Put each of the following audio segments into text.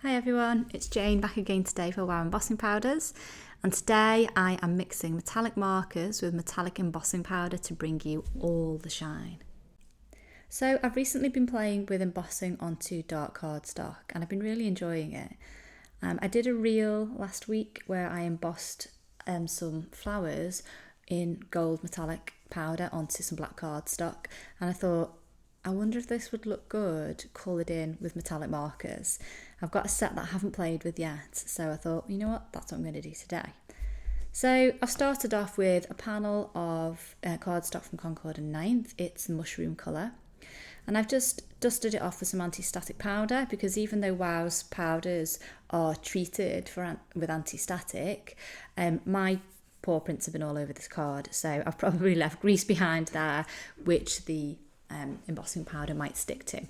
Hi everyone, it's Jane back again today for Wow Embossing Powders, and today I am mixing metallic markers with metallic embossing powder to bring you all the shine. So I've recently been playing with embossing onto dark cardstock and I've been really enjoying it. I did a reel last week where I embossed some flowers in gold metallic powder onto some black cardstock, and I thought, I wonder if this would look good coloured in with metallic markers. I've got a set that I haven't played with yet, so I thought, you know what, that's what I'm going to do today. So I've started off with a panel of cardstock from Concord and Ninth. It's the mushroom colour. And I've just dusted it off with some anti-static powder, because even though Wow's powders are treated with anti-static, my paw prints have been all over this card, so I've probably left grease behind there, which the embossing powder might stick to.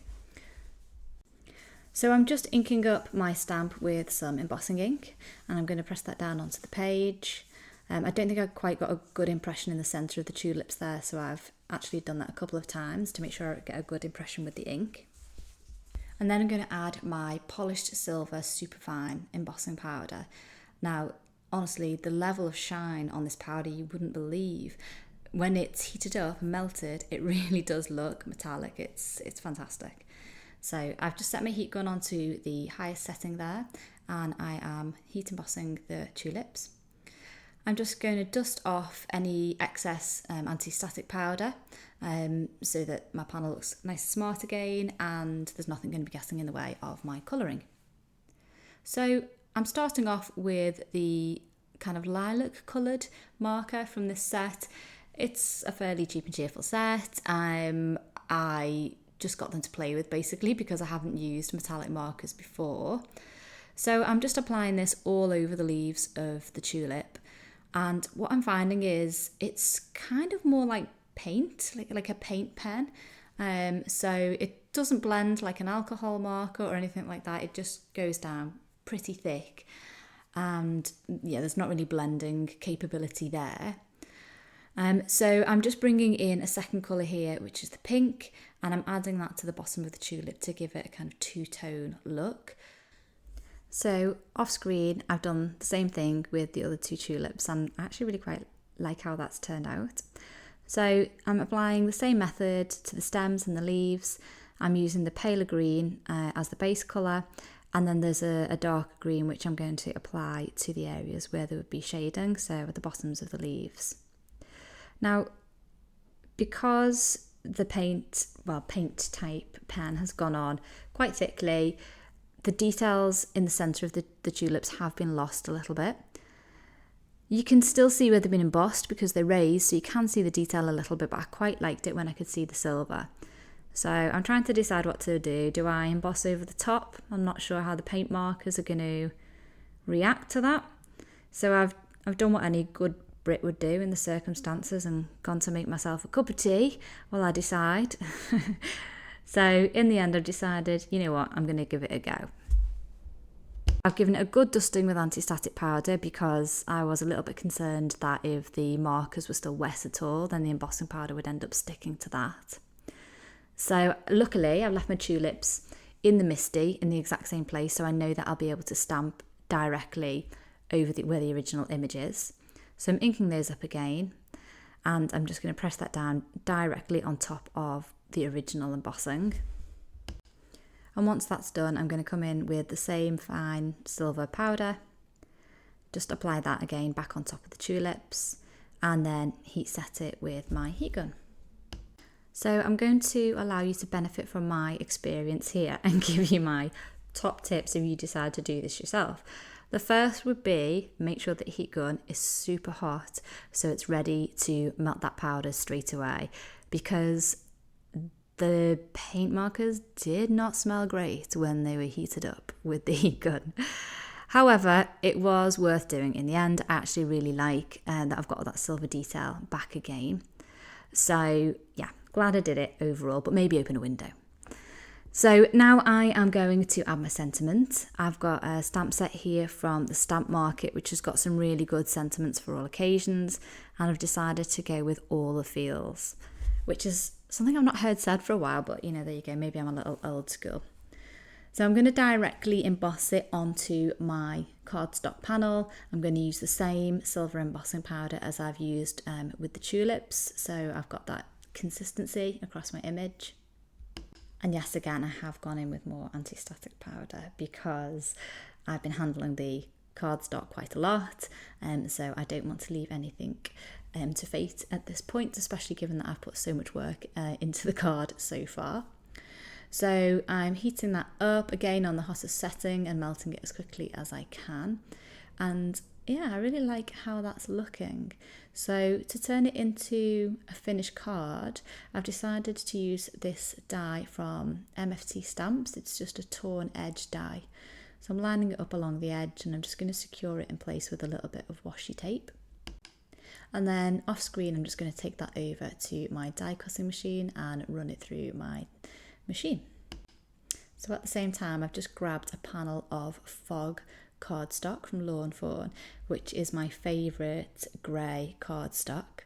So I'm just inking up my stamp with some embossing ink, and I'm going to press that down onto the page. I don't think I quite got a good impression in the centre of the tulips there, so I've actually done that a couple of times to make sure I get a good impression with the ink. And then I'm going to add my polished silver superfine embossing powder. Now, honestly, the level of shine on this powder you wouldn't believe. When it's heated up and melted, it really does look metallic. It's fantastic. So I've just set my heat gun onto the highest setting there, and I am heat embossing the tulips. I'm just going to dust off any excess anti-static powder so that my panel looks nice and smart again, and there's nothing going to be getting in the way of my colouring. So I'm starting off with the kind of lilac coloured marker from this set. It's a fairly cheap and cheerful set. I just got them to play with basically because I haven't used metallic markers before. So I'm just applying this all over the leaves of the tulip. And what I'm finding is it's kind of more like paint, like a paint pen. So it doesn't blend like an alcohol marker or anything like that. It just goes down pretty thick. And yeah, there's not really blending capability there. So I'm just bringing in a second colour here, which is the pink, and I'm adding that to the bottom of the tulip to give it a kind of two-tone look. So off screen, I've done the same thing with the other two tulips, and I actually really quite like how that's turned out. So I'm applying the same method to the stems and the leaves. I'm using the paler green as the base colour, and then there's a darker green which I'm going to apply to the areas where there would be shading, so at the bottoms of the leaves. Now, because the paint type pen has gone on quite thickly, the details in the centre of the tulips have been lost a little bit. You can still see where they've been embossed because they're raised, so you can see the detail a little bit, but I quite liked it when I could see the silver. So I'm trying to decide what to do. Do I emboss over the top? I'm not sure how the paint markers are going to react to that. So I've done what any good Brit would do in the circumstances and gone to make myself a cup of tea while I decide. So in the end I've decided, you know what, I'm going to give it a go. I've given it a good dusting with anti-static powder because I was a little bit concerned that if the markers were still wet at all, then the embossing powder would end up sticking to that. So luckily I've left my tulips in the misty in the exact same place, so I know that I'll be able to stamp directly over where the original image is. So I'm inking those up again, and I'm just going to press that down directly on top of the original embossing. And once that's done, I'm going to come in with the same fine silver powder, just apply that again back on top of the tulips, and then heat set it with my heat gun. So I'm going to allow you to benefit from my experience here and give you my top tips if you decide to do this yourself. The first would be make sure that the heat gun is super hot so it's ready to melt that powder straight away, because the paint markers did not smell great when they were heated up with the heat gun. However, it was worth doing in the end. I actually really like that I've got that silver detail back again. So yeah, glad I did it overall, but maybe open a window. So now I am going to add my sentiment. I've got a stamp set here from the Stamp Market, which has got some really good sentiments for all occasions, and I've decided to go with All the Feels, which is something I've not heard said for a while, but you know, there you go, maybe I'm a little old school. So I'm going to directly emboss it onto my cardstock panel. I'm going to use the same silver embossing powder as I've used with the tulips, so I've got that consistency across my image. And yes, again, I have gone in with more anti-static powder because I've been handling the cardstock quite a lot, so I don't want to leave anything to fate at this point, especially given that I've put so much work into the card so far. So I'm heating that up again on the hottest setting and melting it as quickly as I can. And yeah, I really like how that's looking. So to turn it into a finished card, I've decided to use this die from MFT Stamps. It's just a torn edge die. So I'm lining it up along the edge and I'm just going to secure it in place with a little bit of washi tape. And then off screen, I'm just going to take that over to my die cutting machine and run it through my machine. So at the same time, I've just grabbed a panel of fog cardstock from Lawn Fawn, which is my favourite grey cardstock.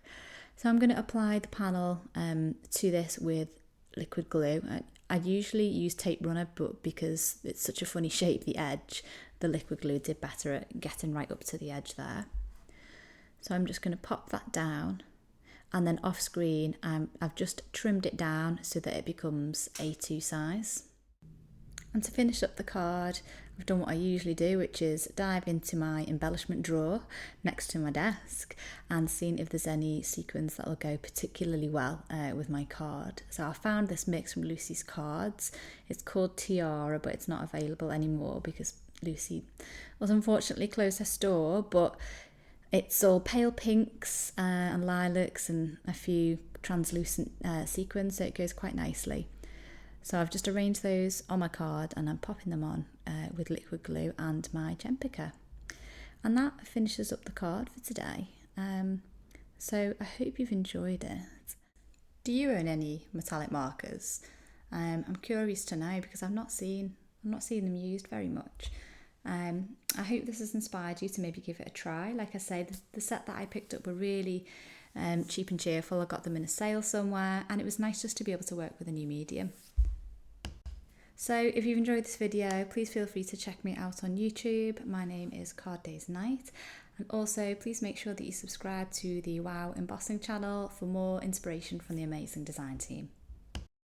So I'm going to apply the panel to this with liquid glue. I usually use tape runner, but because it's such a funny shape, the edge, the liquid glue did better at getting right up to the edge there. So I'm just going to pop that down, and then off screen I've just trimmed it down so that it becomes A2 size. And to finish up the card, I've done what I usually do, which is dive into my embellishment drawer next to my desk and seen if there's any sequins that will go particularly well with my card. So I found this mix from Lucy's Cards. It's called Tiara, but it's not available anymore because Lucy was unfortunately closed her store, but it's all pale pinks and lilacs and a few translucent sequins, so it goes quite nicely. So I've just arranged those on my card and I'm popping them on with liquid glue and my gem picker. And that finishes up the card for today. So I hope you've enjoyed it. Do you own any metallic markers? I'm curious to know because I'm not seeing them used very much. I hope this has inspired you to maybe give it a try. Like I say, the set that I picked up were really cheap and cheerful. I got them in a sale somewhere and it was nice just to be able to work with a new medium. So if you've enjoyed this video, please feel free to check me out on YouTube. My name is Card Days Night. And also please make sure that you subscribe to the Wow Embossing channel for more inspiration from the amazing design team.